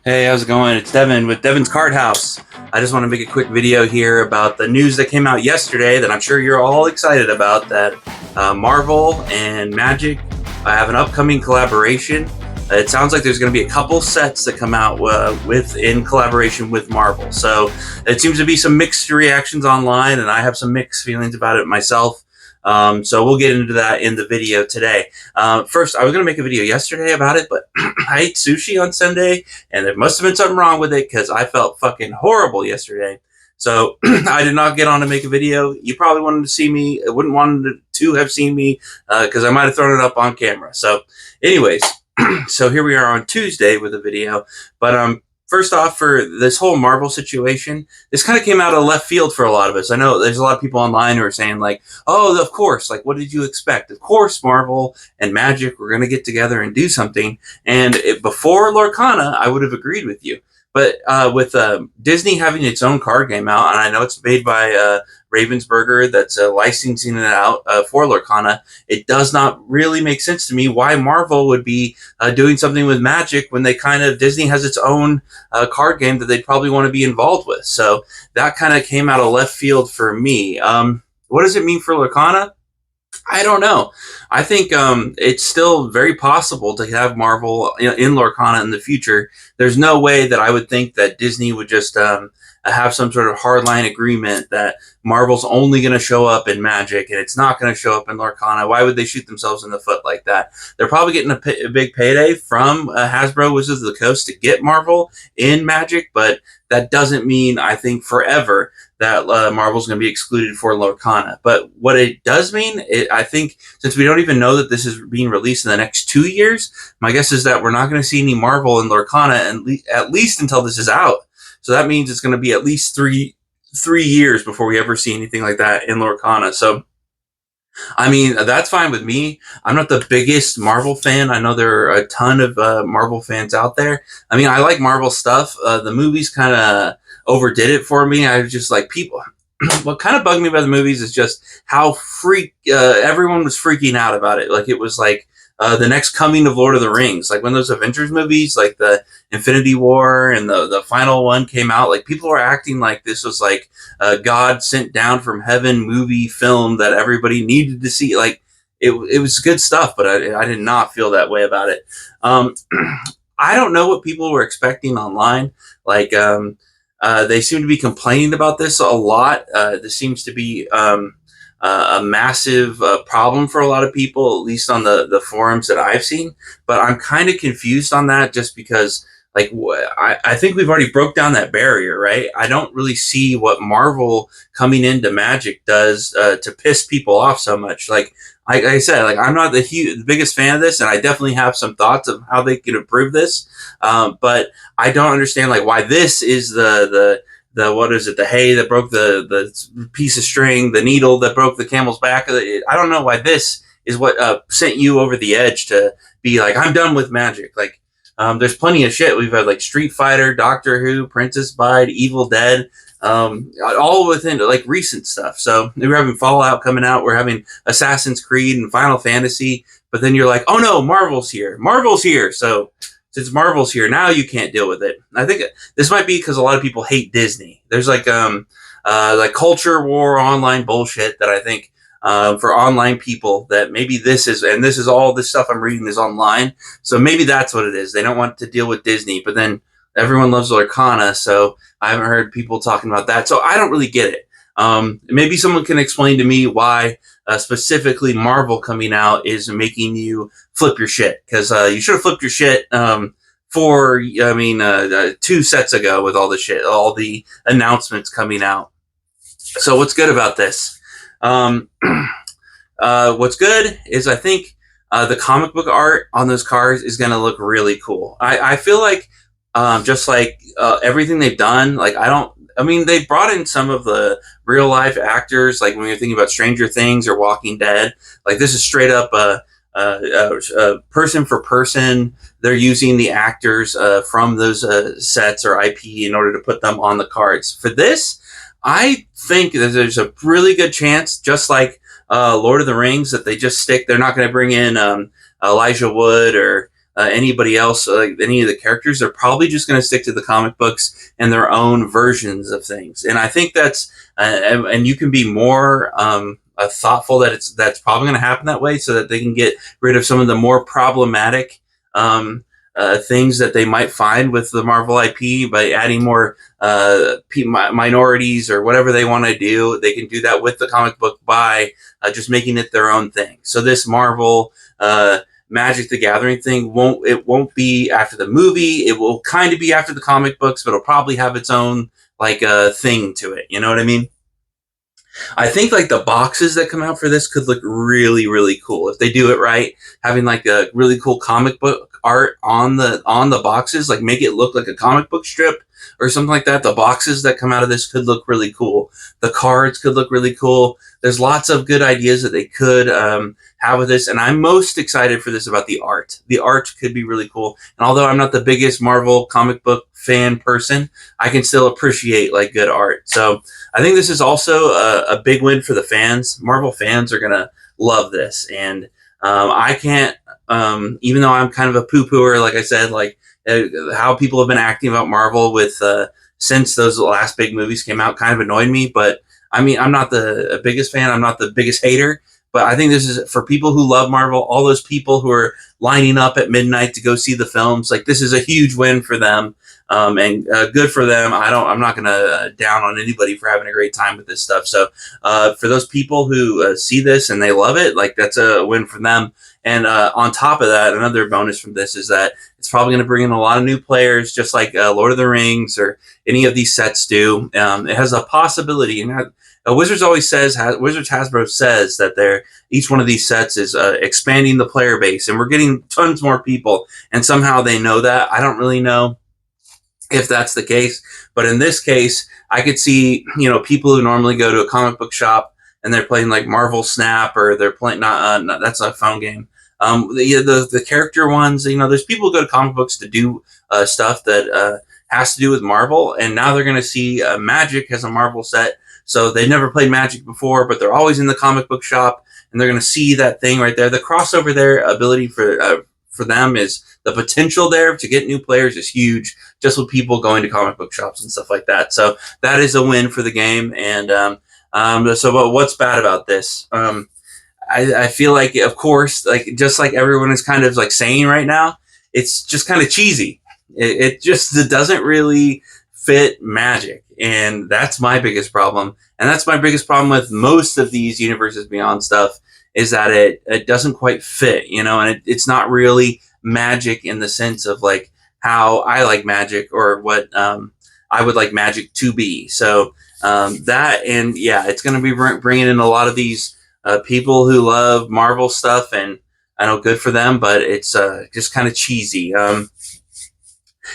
Hey, how's it going? It's Devin with Devin's Card House. I just want to make a quick video here about the news that came out yesterday that I'm sure you're all excited about. That Marvel and Magic have an upcoming collaboration. It sounds like there's going to be a couple sets that come out in collaboration with Marvel. So it seems to be some mixed reactions online, and I have some mixed feelings about it myself. So we'll get into that in the video today. First, I was going to make a video yesterday about it, but I ate sushi on Sunday, and there must have been something wrong with it because I felt fucking horrible yesterday. So I did not get on to make a video. You probably wanted to see me. I wouldn't want to have seen me because I might have thrown it up on camera. So anyways, so here we are on Tuesday with a video. But first off, for this whole Marvel situation, this kind of came out of left field for a lot of us. I know there's a lot of people online who are saying like, "Oh, of course! Like, what did you expect? Of course, Marvel and Magic were going to get together and do something." And before Lorcana, I would have agreed with you. But with Disney having its own card game out, and I know it's made by Ravensburger that's licensing it out for Lorcana, it does not really make sense to me why Marvel would be doing something with Magic when Disney has its own card game that they'd probably want to be involved with. So that kind of came out of left field for me. What does it mean for Lorcana? I don't know. I think it's still very possible to have Marvel in Lorcana in the future. There's no way that I would think that Disney would just have some sort of hardline agreement that Marvel's only going to show up in Magic and it's not going to show up in Lorcana. Why would they shoot themselves in the foot like that? They're probably getting a big payday from Hasbro Wizards of the Coast to get Marvel in Magic, but that doesn't mean, I think, forever that Marvel's going to be excluded for Lorcana. But what it does mean, I think, since we don't even know that this is being released in the next 2 years, my guess is that we're not going to see any Marvel in Lorcana at least until this is out. So that means it's going to be at least three years before we ever see anything like that in Lorcana. So I mean, that's fine with me. I'm not the biggest Marvel fan. I know there are a ton of Marvel fans out there. I mean, I like Marvel stuff. The movies kind of overdid it for me. I was just like, people. What kind of bugged me about the movies is just how everyone was freaking out about it. Like it was like the next coming of Lord of the Rings. Like when those Avengers movies, like the Infinity War and the final one came out, like people were acting like this was like a God sent down from heaven movie film that everybody needed to see. Like it was good stuff, but I did not feel that way about it. Um, I don't know what people were expecting online. Like they seem to be complaining about this a lot. This seems to be a massive problem for a lot of people, at least on the forums that I've seen. But I'm kind of confused on that just because, like, I think we've already broke down that barrier, right? I don't really see what Marvel coming into Magic does to piss people off so much. Like I said, like I'm not the biggest fan of this, and I definitely have some thoughts of how they can improve this. But I don't understand like why this is the what is it, the hay that broke the piece of string, the needle that broke the camel's back. I don't know why this is what sent you over the edge to be like, I'm done with Magic. Like there's plenty of shit. We've had like Street Fighter, Doctor Who, Princess Bride, Evil Dead, all within like recent stuff. So we're having Fallout coming out, we're having Assassin's Creed and Final Fantasy, but then you're like, oh no, Marvel's here. So since Marvel's here, now you can't deal with it. I think this might be because a lot of people hate Disney. There's like culture war online bullshit that I think for online people that maybe this is all this stuff I'm reading is online. So maybe that's what it is. They don't want to deal with Disney, but then everyone loves Lorcana, so I haven't heard people talking about that. So I don't really get it. Maybe someone can explain to me why specifically Marvel coming out is making you flip your shit, because you should have flipped your shit I mean, 2 sets ago with all the shit, all the announcements coming out. So what's good about this? What's good is I think the comic book art on those cards is going to look really cool. I feel like just like everything they've done, like I mean, they brought in some of the real life actors, like when you're thinking about Stranger Things or Walking Dead. Like this is straight up person for person. They're using the actors from those sets or IP in order to put them on the cards. For this, I think that there's a really good chance, just like Lord of the Rings, that they just stick. They're not going to bring in Elijah Wood or anybody else, any of the characters. They're probably just going to stick to the comic books and their own versions of things. And I think that's and you can be more thoughtful that that's probably going to happen that way, so that they can get rid of some of the more problematic things that they might find with the Marvel IP by adding more minorities or whatever they want to do. They can do that with the comic book by just making it their own thing. So this Marvel Magic the Gathering thing won't be after the movie. It will kind of be after the comic books, but it'll probably have its own like thing to it. You know what I mean? I think like the boxes that come out for this could look really, really cool if they do it right. Having like a really cool comic book art on the boxes, like make it look like a comic book strip or something like that. The boxes that come out of this could look really cool. The cards could look really cool. There's lots of good ideas that they could have with this, and I'm most excited for this about the art. The art could be really cool, and although I'm not the biggest Marvel comic book fan person, I can still appreciate like good art. So I think this is also a big win for the fans. Marvel fans are gonna love this, and I can't, even though I'm kind of a poo-pooer, like I said, like how people have been acting about Marvel with since those last big movies came out kind of annoyed me. But I mean, I'm not the biggest fan. I'm not the biggest hater. But I think this is for people who love Marvel, all those people who are lining up at midnight to go see the films. Like this is a huge win for them, and good for them. I'm not going to down on anybody for having a great time with this stuff. So for those people who see this and they love it, like that's a win for them. And on top of that, another bonus from this is that it's probably going to bring in a lot of new players, just like Lord of the Rings or any of these sets do. It has a possibility, and Wizards Hasbro says that each one of these sets is expanding the player base, and we're getting tons more people. And somehow they know that. I don't really know if that's the case, but in this case, I could see people who normally go to a comic book shop and they're playing like Marvel Snap, or they're playing not that's a phone game. The character ones, there's people who go to comic books to do stuff that has to do with Marvel, and now they're going to see Magic has a Marvel set. So they've never played Magic before, but they're always in the comic book shop, and they're going to see that thing right there. The crossover there ability for them is the potential there to get new players is huge, just with people going to comic book shops and stuff like that. So that is a win for the game. And so what's bad about this? I feel like, of course, like just like everyone is kind of like saying right now, it's just kind of cheesy. It doesn't really fit Magic, and that's my biggest problem. And that's my biggest problem with most of these Universes Beyond stuff, is that it doesn't quite fit, and it's not really Magic in the sense of like how I like Magic, or what I would like Magic to be. So that, and yeah, it's going to be bringing in a lot of these people who love Marvel stuff, and I know good for them, but it's just kind of cheesy.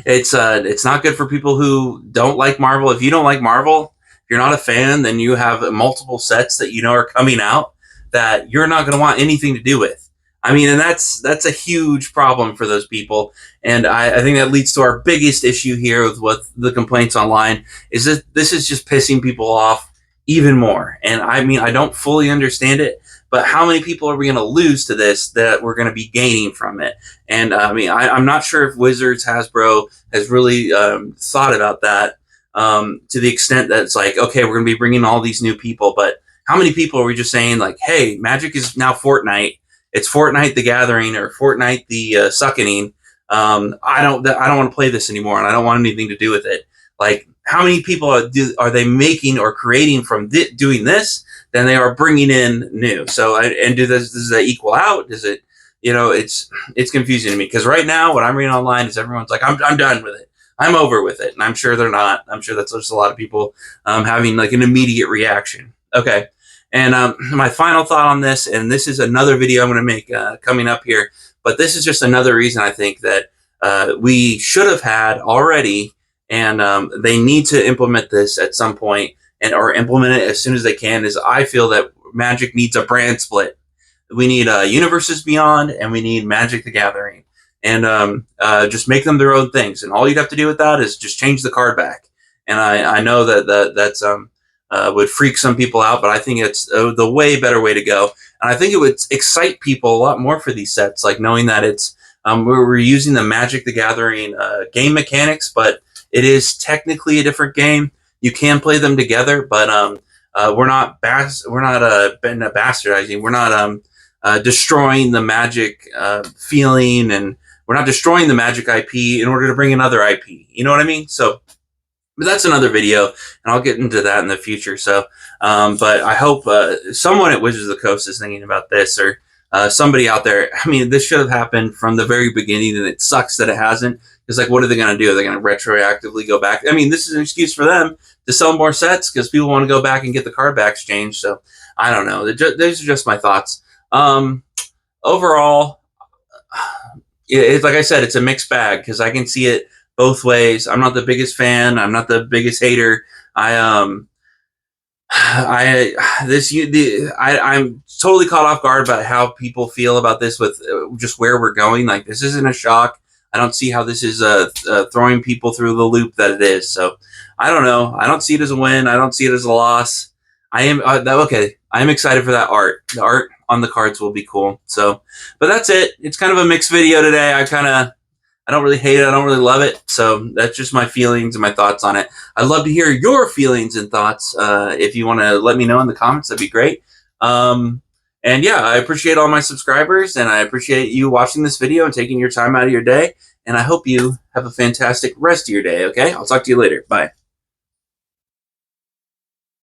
It's not good for people who don't like Marvel. If you don't like Marvel, if you're not a fan, then you have multiple sets that are coming out that you're not going to want anything to do with. I mean, and that's a huge problem for those people. And I think that leads to our biggest issue here with what the complaints online is, that this is just pissing people off even more. And I mean, I don't fully understand it, but how many people are we going to lose to this that we're going to be gaining from it? And I mean, I'm not sure if Wizards Hasbro has really thought about that to the extent that it's like, okay, we're going to be bringing all these new people, but how many people are we just saying like, hey, Magic is now Fortnite. It's Fortnite the Gathering, or Fortnite the Suckening. I don't want to play this anymore, and I don't want anything to do with it. Like, how many people are they making or creating from doing this than they are bringing in new? So, and does that equal out? Does it, it's confusing to me, because right now what I'm reading online is everyone's like, I'm done with it. I'm over with it. And I'm sure they're not. I'm sure that's just a lot of people having like an immediate reaction. Okay. And my final thought on this, and this is another video I'm going to make coming up here, but this is just another reason I think that we should have had already, and they need to implement this at some point, or implement it as soon as they can, is I feel that Magic needs a brand split. We need Universes Beyond, and we need Magic the Gathering, and just make them their own things. And all you'd have to do with that is just change the card back. And I know that's would freak some people out, but I think it's the way better way to go. And I think it would excite people a lot more for these sets, like knowing that it's we're using the Magic the Gathering game mechanics, but it is technically a different game. You can play them together, but we're not bastardizing. We're not destroying the Magic feeling, and we're not destroying the Magic IP in order to bring another IP. You know what I mean? So, but that's another video, and I'll get into that in the future. So, but I hope someone at Wizards of the Coast is thinking about this, or somebody out there. I mean, this should have happened from the very beginning, and it sucks that it hasn't. It's like, what are they going to do? Are they going to retroactively go back? I mean, this is an excuse for them to sell more sets because people want to go back and get the card backs changed. So, I don't know. Those are just my thoughts. Overall, it's like I said, it's a mixed bag because I can see it both ways. I'm not the biggest fan. I'm not the biggest hater. I'm totally caught off guard about how people feel about this with just where we're going. Like, this isn't a shock. I don't see how this is throwing people through the loop that it is. So I don't know. I don't see it as a win. I don't see it as a loss. I am okay. I am excited for that art. The art on the cards will be cool. So, but that's it. It's kind of a mixed video today. I don't really hate it. I don't really love it. So that's just my feelings and my thoughts on it. I'd love to hear your feelings and thoughts. If you want to let me know in the comments, that'd be great. And yeah, I appreciate all my subscribers, and I appreciate you watching this video and taking your time out of your day. And I hope you have a fantastic rest of your day. Okay, I'll talk to you later. Bye.